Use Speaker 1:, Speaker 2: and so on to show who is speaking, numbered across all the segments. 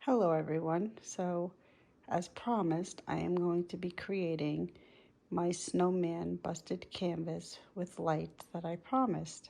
Speaker 1: Hello everyone. So as promised, I am going to be creating my snowman busted canvas with lights that I promised.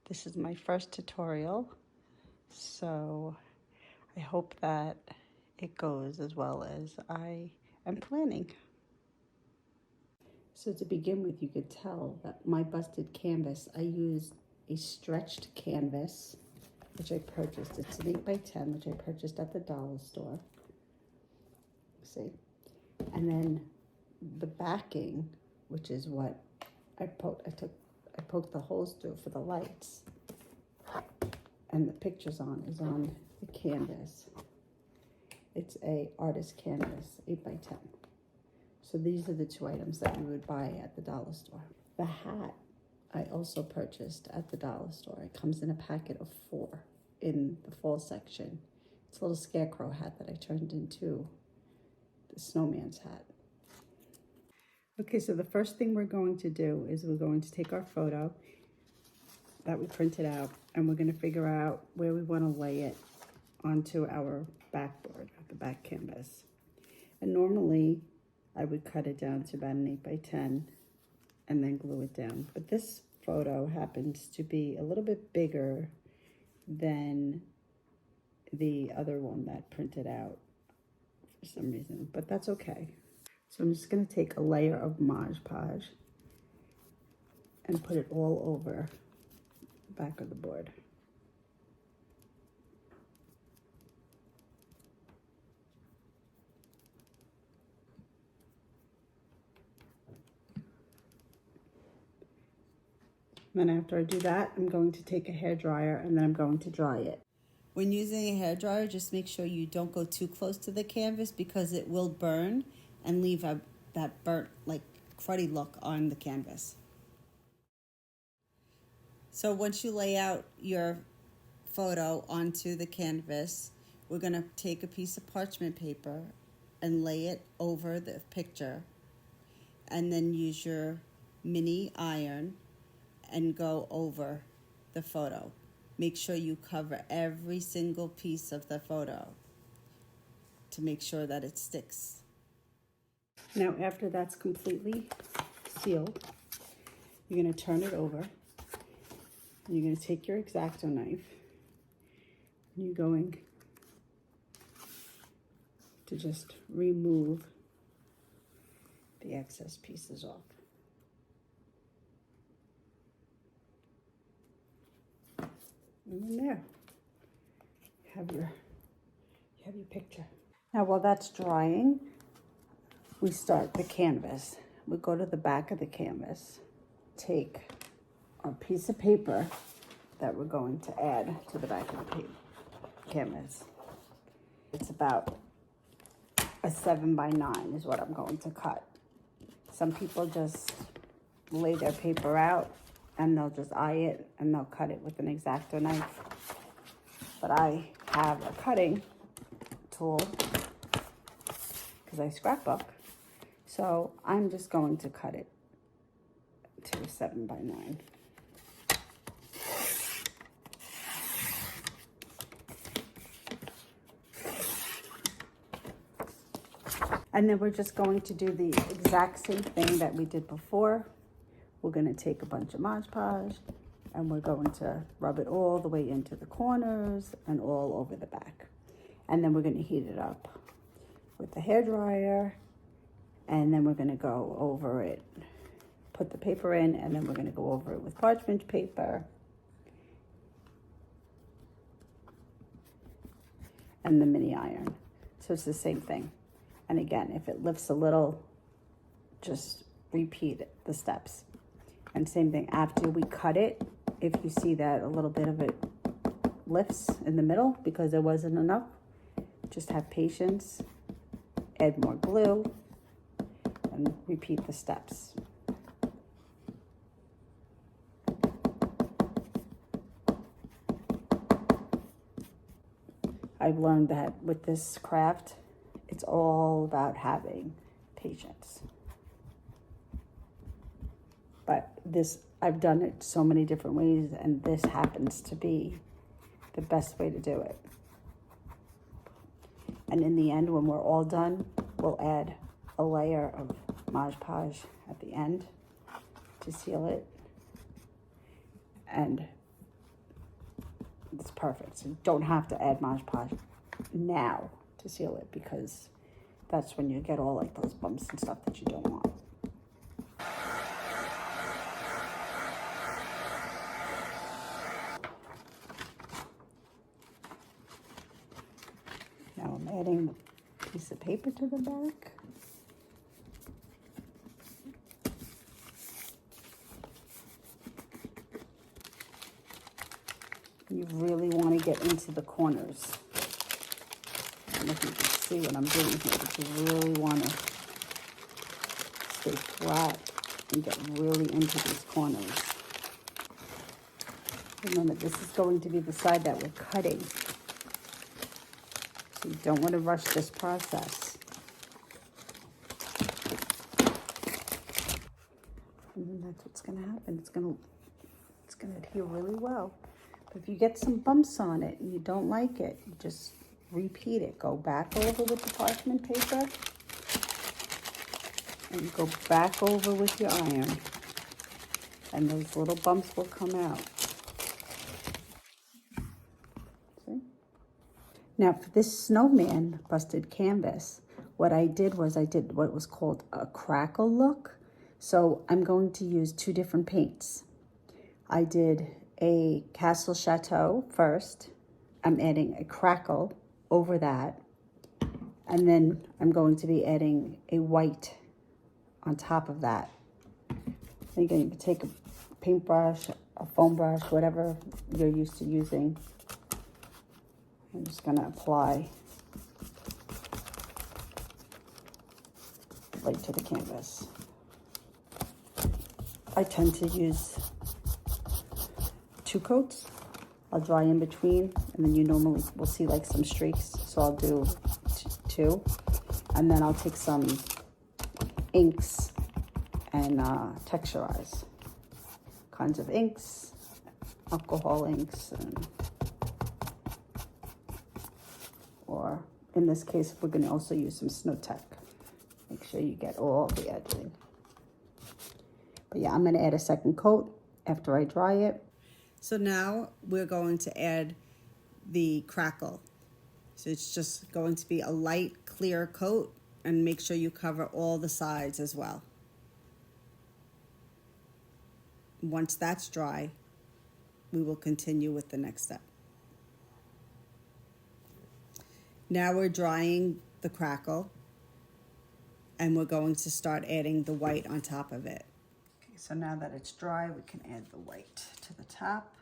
Speaker 1: This is my first tutorial, so I hope that it goes as well as I am planning. So to begin with, you could tell that my busted canvas, I used a stretched canvas, which I purchased. It's an 8x10, which I purchased at the dollar store. See? And then the backing, which is what I poked the holes through for the lights, and the pictures is on the canvas. It's a artist canvas, 8x10. So these are the two items that you would buy at the dollar store. The hat I also purchased at the dollar store. It comes in a packet of 4 in the fall section. It's a little scarecrow hat that I turned into the snowman's hat. Okay, so the first thing we're going to do is we're going to take our photo that we printed out, and we're going to figure out where we want to lay it onto our backboard, the back canvas. And normally I would cut it down to about an 8x10 and then glue it down. But this photo happens to be a little bit bigger than the other one that printed out for some reason, but that's okay. So I'm just going to take a layer of Mod Podge and put it all over the back of the board. Then after I do that, I'm going to take a hairdryer and then I'm going to dry it.
Speaker 2: When using a hairdryer, just make sure you don't go too close to the canvas because it will burn and leave that burnt, like, cruddy look on the canvas. So once you lay out your photo onto the canvas, we're going to take a piece of parchment paper and lay it over the picture, and then use your mini iron and go over the photo. Make sure you cover every single piece of the photo to make sure that it sticks.
Speaker 1: Now after that's completely sealed, you're going to turn it over. You're going to take your X-Acto knife and you're going to just remove the excess pieces off. And then there, you have your picture. Now while that's drying, we start the canvas. We go to the back of the canvas, take our piece of paper that we're going to add to the back of the canvas. It's about a 7x9 is what I'm going to cut. Some people just lay their paper out and they'll just eye it and they'll cut it with an X-Acto knife. But I have a cutting tool because I scrapbook. So I'm just going to cut it to a 7x9. And then we're just going to do the exact same thing that we did before. We're going to take a bunch of Mod Podge and we're going to rub it all the way into the corners and all over the back. And then we're going to heat it up with the hairdryer, and then we're going to go over it, put the paper in, and then we're going to go over it with parchment paper. And the mini iron. So it's the same thing. And again, if it lifts a little, just repeat the steps. And same thing, after we cut it, if you see that a little bit of it lifts in the middle because there wasn't enough, just have patience, add more glue, and repeat the steps. I've learned that with this craft, it's all about having patience. But this, I've done it so many different ways, and this happens to be the best way to do it. And in the end, when we're all done, we'll add a layer of Mod Podge at the end to seal it. And it's perfect. So you don't have to add Mod Podge now to seal it, because that's when you get all like those bumps and stuff that you don't want. Now I'm adding a piece of paper to the back. You really want to get into the corners. I don't know if you can see what I'm doing here, but you really want to stay flat and get really into these corners. Remember, this is going to be the side that we're cutting. So you don't want to rush this process. And then that's what's going to happen. It's going to adhere really well. But if you get some bumps on it and you don't like it, you just repeat it. Go back over with the parchment paper and go back over with your iron. And those little bumps will come out. See? Now for this snowman busted canvas, what I did was I did what was called a crackle look. So I'm going to use two different paints. I did a Castle Chateau first. I'm adding a crackle over that. And then I'm going to be adding a white on top of that. Again, you can take a paintbrush, a foam brush, whatever you're used to using. I'm just going to apply right to the canvas. I tend to use 2 coats. I'll dry in between, and then you normally will see like some streaks, so I'll do 2. And then I'll take some inks and texturize. Kinds of inks, alcohol inks, or in this case, we're going to also use some Snow Tech. Make sure you get all the edging. But yeah, I'm going to add a second coat after I dry it.
Speaker 2: So now we're going to add the crackle. So it's just going to be a light, clear coat, and make sure you cover all the sides as well. Once that's dry, we will continue with the next step. Now we're drying the crackle, and we're going to start adding the white on top of it.
Speaker 1: Okay, so now that it's dry, we can add the white to the top.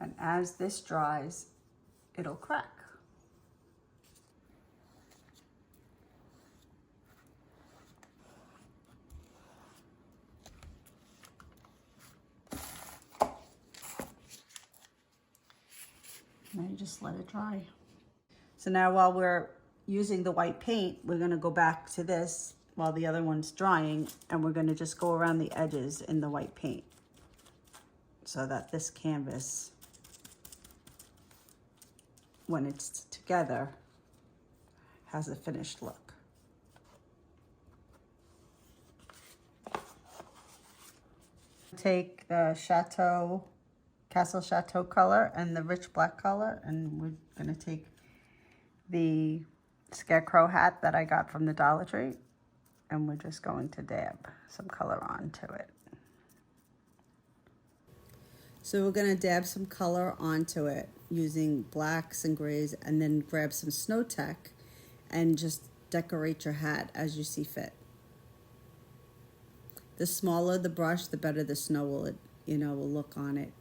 Speaker 1: And as this dries, it'll crack. Now you just let it dry. So now while we're using the white paint, we're going to go back to this while the other one's drying, and we're going to just go around the edges in the white paint so that this canvas, when it's together, has a finished look. Take the Castle Chateau color and the rich black color, and we're gonna take the scarecrow hat that I got from the Dollar Tree, and we're just going to dab some color onto it.
Speaker 2: So we're going to dab some color onto it using blacks and grays, and then grab some Snow Tech and just decorate your hat as you see fit. The smaller the brush, the better the snow will look on it.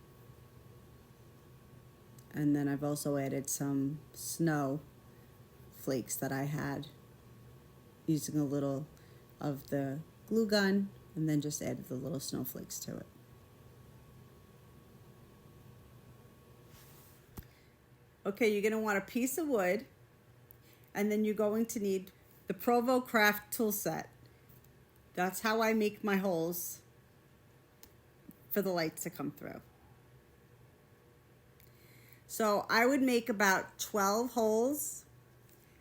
Speaker 2: And then I've also added some snow flakes that I had using a little of the glue gun, and then just added the little snowflakes to it. Okay, you're going to want a piece of wood, and then you're going to need the Provo Craft tool set. That's how I make my holes. for the lights to come through. So I would make about 12 holes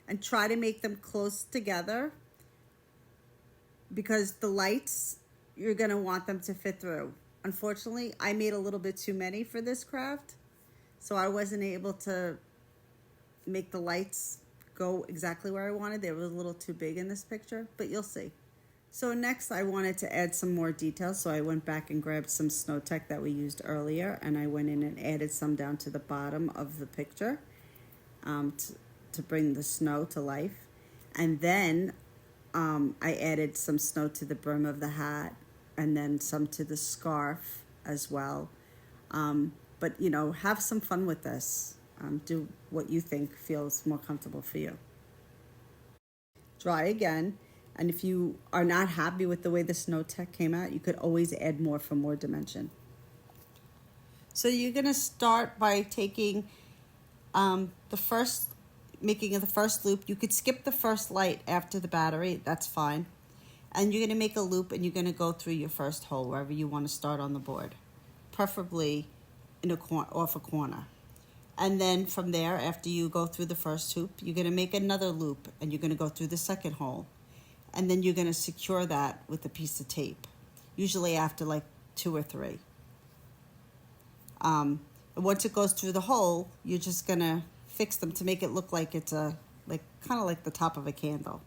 Speaker 2: and try to make them close together, because the lights, you're going to want them to fit through. Unfortunately, I made a little bit too many for this craft, so I wasn't able to make the lights go exactly where I wanted. They were a little too big in this picture, but you'll see. So next I wanted to add some more details, so I went back and grabbed some Snow Tech that we used earlier, and I went in and added some down to the bottom of the picture to bring the snow to life. And then I added some snow to the brim of the hat, and then some to the scarf as well. But, you know, have some fun with this. Do what you think feels more comfortable for you. Try again. And if you are not happy with the way the Snow Tech came out, you could always add more for more dimension. So you're going to start by taking making the first loop. You could skip the first light after the battery. That's fine. And you're going to make a loop, and you're going to go through your first hole wherever you want to start on the board, preferably in off a corner. And then from there, after you go through the first hoop, you're going to make another loop, and you're going to go through the second hole. And then you're going to secure that with a piece of tape, usually after like 2 or 3. And once it goes through the hole, you're just going to fix them to make it look like it's kind of like the top of a candle.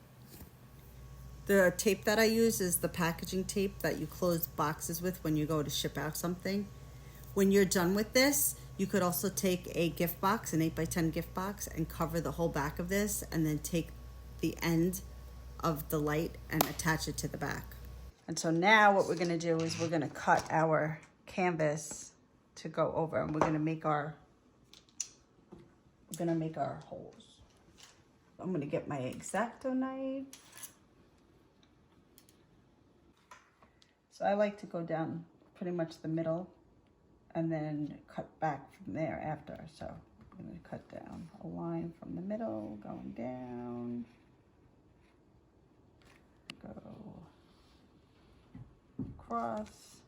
Speaker 2: The tape that I use is the packaging tape that you close boxes with when you go to ship out something. When you're done with this, you could also take a gift box, an 8x10 gift box, and cover the whole back of this, and then take the end of the light and attach it to the back. And so now what we're going to do is we're going to cut our canvas to go over, and we're going to make our holes. I'm going to get my X-Acto knife. So I like to go down pretty much the middle and then cut back from there after. So I'm going to cut down a line from the middle, going down. Go across.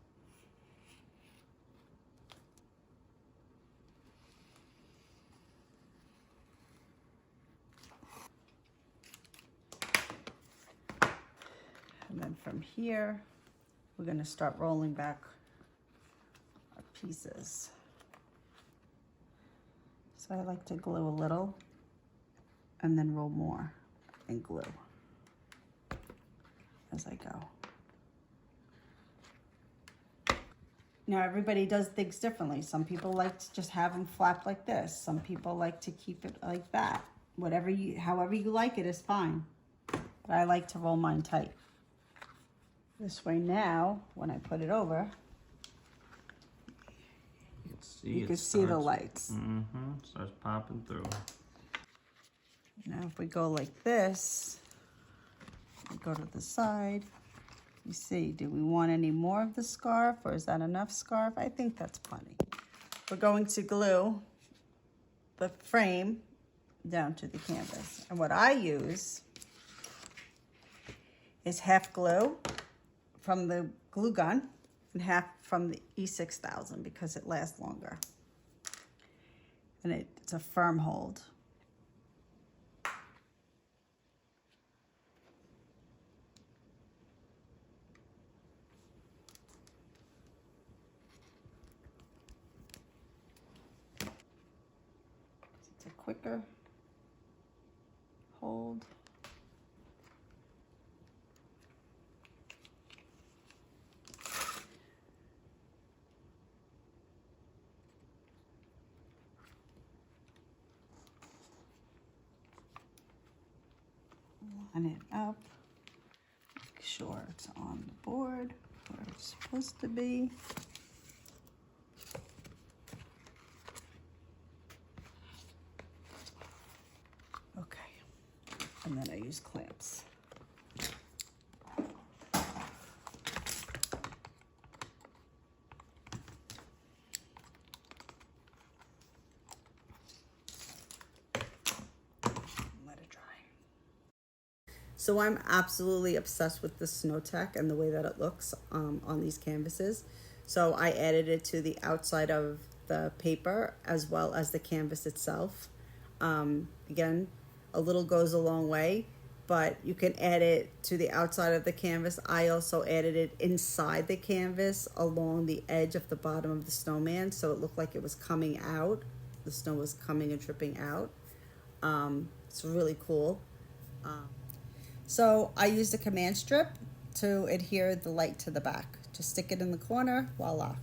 Speaker 2: And then from here, we're going to start rolling back our pieces. So I like to glue a little and then roll more and glue as I go. Now everybody does things differently. Some people like to just have them flap like this. Some people like to keep it like that. However you like it is fine. But I like to roll mine tight. This way now, when I put it over, you can see the lights.
Speaker 3: Starts popping through.
Speaker 2: Now if we go like this, we go to the side, you see, do we want any more of the scarf, or is that enough scarf? I think that's plenty. We're going to glue the frame down to the canvas. And what I use is half glue from the glue gun and half from the E6000 because it lasts longer. And it's a firm hold. It's a quicker hold. Line it up, make sure it's on the board where it's supposed to be. Okay, and then I use clamps. So I'm absolutely obsessed with the Snow Tech and the way that it looks on these canvases. So I added it to the outside of the paper as well as the canvas itself. Again, a little goes a long way, but you can add it to the outside of the canvas. I also added it inside the canvas along the edge of the bottom of the snowman, so it looked like it was coming out. The snow was coming and dripping out. It's really cool. So I used a command strip to adhere the light to the back. Just stick it in the corner, voila.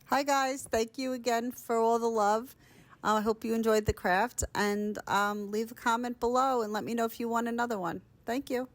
Speaker 2: Hi guys, thank you again for all the love. I hope you enjoyed the craft, and leave a comment below and let me know if you want another one. Thank you.